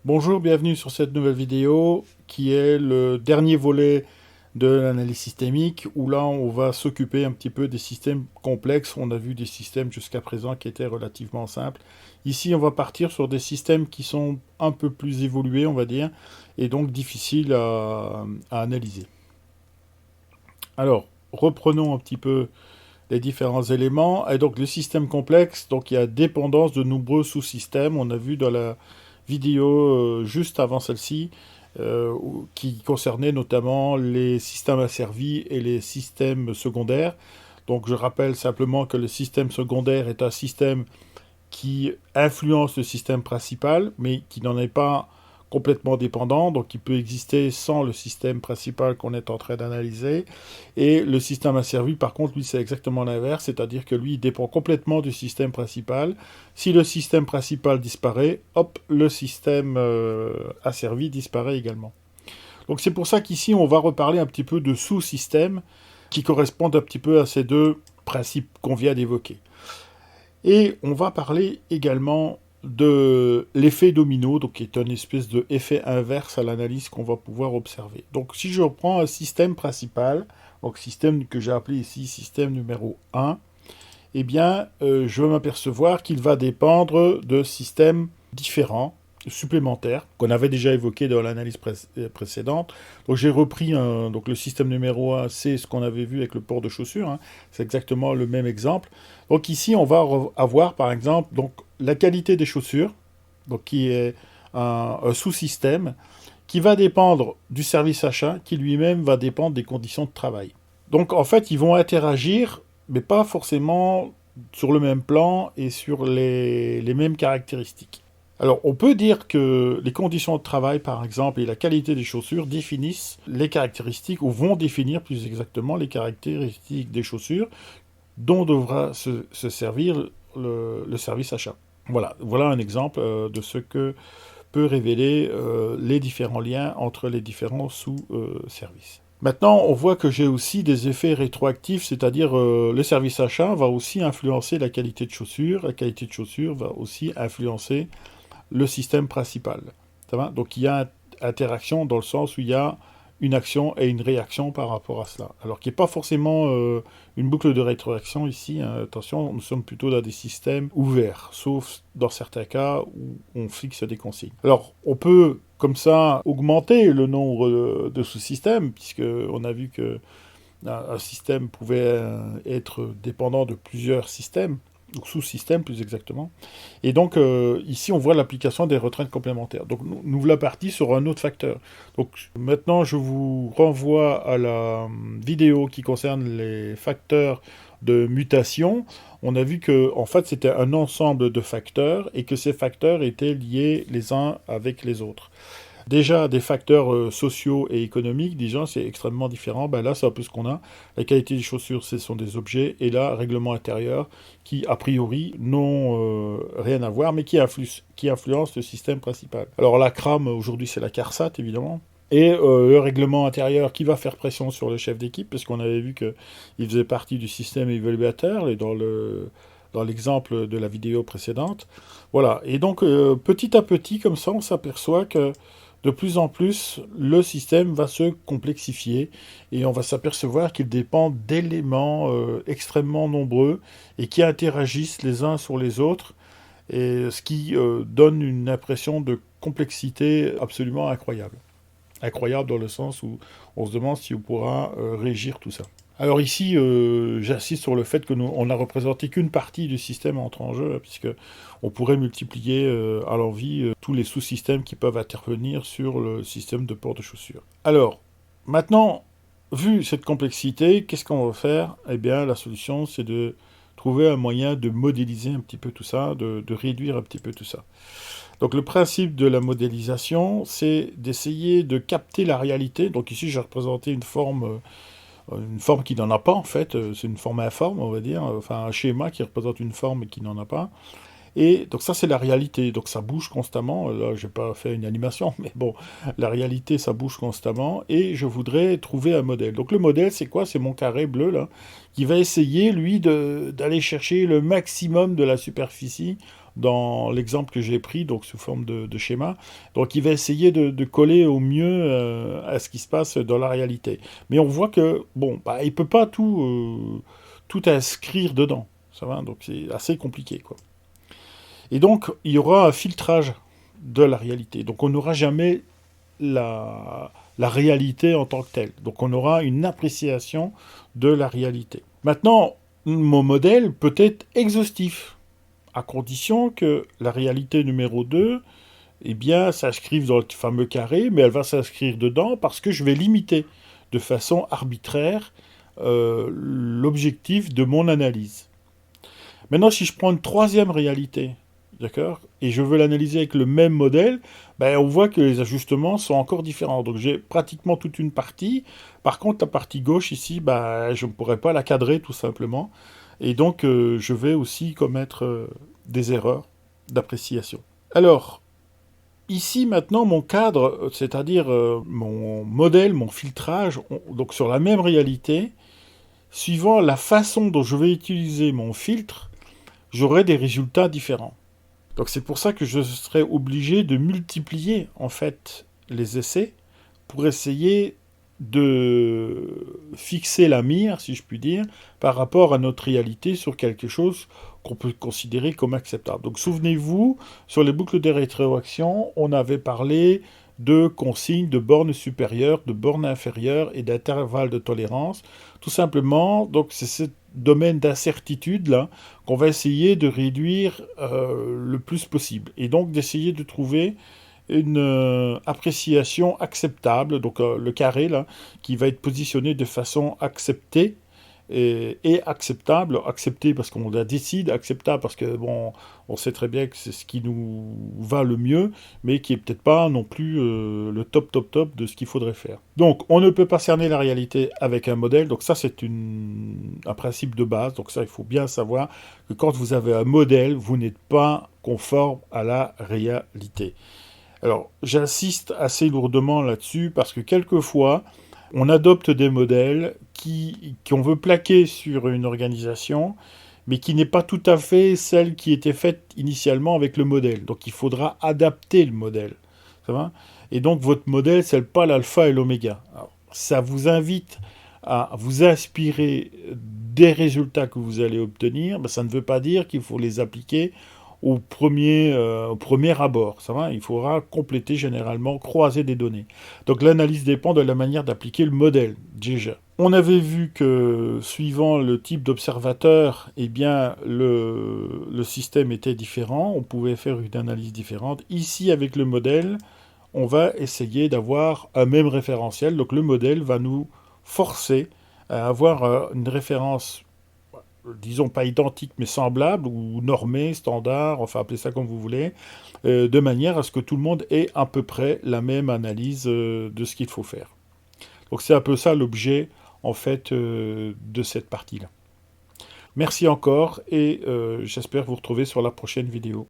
Bonjour, bienvenue sur cette nouvelle vidéo qui est le dernier volet de l'analyse systémique où là on va s'occuper un petit peu des systèmes complexes. On a vu des systèmes jusqu'à présent qui étaient relativement simples. Ici on va partir sur des systèmes qui sont un peu plus évolués on va dire et donc difficiles à analyser. Alors reprenons un petit peu les différents éléments. Et donc le système complexe, donc il y a dépendance de nombreux sous-systèmes. On a vu dans la vidéo juste avant celle-ci, qui concernait notamment les systèmes asservis et les systèmes secondaires. Donc je rappelle simplement que le système secondaire est un système qui influence le système principal, mais qui n'en est pas complètement dépendant, donc il peut exister sans le système principal qu'on est en train d'analyser. Et le système asservi, par contre, lui, c'est exactement l'inverse, c'est-à-dire que lui, il dépend complètement du système principal. Si le système principal disparaît, hop, le système asservi disparaît également. Donc c'est pour ça qu'ici, on va reparler un petit peu de sous-systèmes qui correspondent un petit peu à ces deux principes qu'on vient d'évoquer. Et on va parler également de l'effet domino, donc qui est une espèce d'effet inverse à l'analyse qu'on va pouvoir observer. Donc si je reprends un système principal, donc système que j'ai appelé ici système numéro 1, eh bien je vais m'apercevoir qu'il va dépendre de systèmes différents, supplémentaires, qu'on avait déjà évoqué dans l'analyse précédente. Donc j'ai repris donc le système numéro 1, c'est ce qu'on avait vu avec le port de chaussures, hein. C'est exactement le même exemple. Donc ici, on va avoir par exemple donc, la qualité des chaussures, donc qui est un sous-système, qui va dépendre du service achat, qui lui-même va dépendre des conditions de travail. Donc en fait, ils vont interagir, mais pas forcément sur le même plan et sur les mêmes caractéristiques. Alors, on peut dire que les conditions de travail, par exemple, et la qualité des chaussures définissent les caractéristiques, ou vont définir plus exactement les caractéristiques des chaussures dont devra se servir le service achat. Voilà un exemple de ce que peut révéler les différents liens entre les différents sous-services. Maintenant, on voit que j'ai aussi des effets rétroactifs, c'est-à-dire le service achat va aussi influencer la qualité de chaussures, la qualité de chaussures va aussi influencer le système principal. Ça va? Donc il y a interaction dans le sens où il y a une action et une réaction par rapport à cela. Alors qu'il n'y a pas forcément une boucle de rétroaction ici, hein. Attention, nous sommes plutôt dans des systèmes ouverts, sauf dans certains cas où on fixe des consignes. Alors on peut comme ça augmenter le nombre de sous-systèmes, puisqu'on a vu que un système pouvait être dépendant de plusieurs systèmes, ou sous-systèmes plus exactement. Et donc ici on voit l'application des retraites complémentaires. Donc nous voilà partis sur un autre facteur. Donc maintenant je vous renvoie à la vidéo qui concerne les facteurs de mutation. On a vu que en fait c'était un ensemble de facteurs et que ces facteurs étaient liés les uns avec les autres. Déjà, des facteurs sociaux et économiques, déjà, c'est extrêmement différent. Ben là, c'est un peu ce qu'on a. La qualité des chaussures, ce sont des objets. Et là, règlement intérieur, qui, a priori, n'ont rien à voir, mais qui influencent le système principal. Alors, la CRAM, aujourd'hui, c'est la CARSAT, évidemment. Et le règlement intérieur qui va faire pression sur le chef d'équipe, parce qu'on avait vu qu'il faisait partie du système évaluateur, et dans l'exemple de la vidéo précédente. Voilà. Et donc, petit à petit, comme ça, on s'aperçoit que de plus en plus, le système va se complexifier et on va s'apercevoir qu'il dépend d'éléments extrêmement nombreux et qui interagissent les uns sur les autres, et ce qui donne une impression de complexité absolument incroyable. Incroyable dans le sens où on se demande si on pourra régir tout ça. Alors ici, j'insiste sur le fait que on n'a représenté qu'une partie du système entre en jeu, puisque on pourrait multiplier à l'envi tous les sous-systèmes qui peuvent intervenir sur le système de port de chaussures. Alors, maintenant, vu cette complexité, qu'est-ce qu'on va faire? Eh bien, la solution, c'est de trouver un moyen de modéliser un petit peu tout ça, de réduire un petit peu tout ça. Donc le principe de la modélisation, c'est d'essayer de capter la réalité. Donc ici, j'ai représenté une forme qui n'en a pas en fait, c'est une forme informe on va dire, enfin un schéma qui représente une forme qui n'en a pas. Et donc ça c'est la réalité, donc ça bouge constamment, là j'ai pas fait une animation, mais bon, la réalité ça bouge constamment, et je voudrais trouver un modèle. Donc le modèle c'est quoi? C'est mon carré bleu là, qui va essayer lui d'aller chercher le maximum de la superficie dans l'exemple que j'ai pris, donc sous forme de schéma. Donc il va essayer de coller au mieux à ce qui se passe dans la réalité. Mais on voit que, bon, bah, il peut pas tout inscrire dedans. Ça va, donc c'est assez compliqué, quoi. Et donc, il y aura un filtrage de la réalité. Donc on n'aura jamais la réalité en tant que telle. Donc on aura une appréciation de la réalité. Maintenant, mon modèle peut être exhaustif, à condition que la réalité numéro 2, eh bien, s'inscrive dans le fameux carré, mais elle va s'inscrire dedans parce que je vais limiter de façon arbitraire l'objectif de mon analyse. Maintenant, si je prends une troisième réalité, d'accord, et je veux l'analyser avec le même modèle, ben, on voit que les ajustements sont encore différents. Donc j'ai pratiquement toute une partie. Par contre, la partie gauche ici, ben, je ne pourrais pas la cadrer tout simplement. Et donc, je vais aussi commettre des erreurs d'appréciation. Alors, ici maintenant, mon cadre, c'est-à-dire mon modèle, mon filtrage, donc sur la même réalité, suivant la façon dont je vais utiliser mon filtre, j'aurai des résultats différents. Donc c'est pour ça que je serai obligé de multiplier en fait les essais pour essayer de fixer la mire, si je puis dire, par rapport à notre réalité sur quelque chose qu'on peut considérer comme acceptable. Donc souvenez-vous, sur les boucles de rétroaction, on avait parlé de consignes, de bornes supérieures, de bornes inférieures et d'intervalles de tolérance. Tout simplement, donc c'est ce domaine d'incertitude là qu'on va essayer de réduire le plus possible. Et donc d'essayer de trouver une appréciation acceptable, donc le carré là, qui va être positionné de façon acceptée et acceptable. Accepté parce qu'on la décide, acceptable parce que bon, on sait très bien que c'est ce qui nous va le mieux, mais qui est peut-être pas non plus le top de ce qu'il faudrait faire. Donc on ne peut pas cerner la réalité avec un modèle, donc ça c'est un principe de base, donc ça il faut bien savoir que quand vous avez un modèle, vous n'êtes pas conforme à la réalité. Alors, j'insiste assez lourdement là-dessus parce que quelquefois, on adopte des modèles qu'on veut plaquer sur une organisation, mais qui n'est pas tout à fait celle qui était faite initialement avec le modèle. Donc, il faudra adapter le modèle. Ça va ? Et donc, votre modèle, c'est pas l'alpha et l'oméga. Alors, ça vous invite à vous inspirer des résultats que vous allez obtenir. Ben, ça ne veut pas dire qu'il faut les appliquer au premier abord. Ça va ? Il faudra compléter généralement, croiser des données. Donc l'analyse dépend de la manière d'appliquer le modèle, déjà. On avait vu que, suivant le type d'observateur, eh bien, le système était différent, on pouvait faire une analyse différente. Ici, avec le modèle, on va essayer d'avoir un même référentiel. Donc le modèle va nous forcer à avoir une référence, disons pas identique mais semblable, ou normé, standard, enfin appelez ça comme vous voulez, de manière à ce que tout le monde ait à peu près la même analyse de ce qu'il faut faire. Donc c'est un peu ça l'objet en fait de cette partie-là. Merci encore et j'espère vous retrouver sur la prochaine vidéo.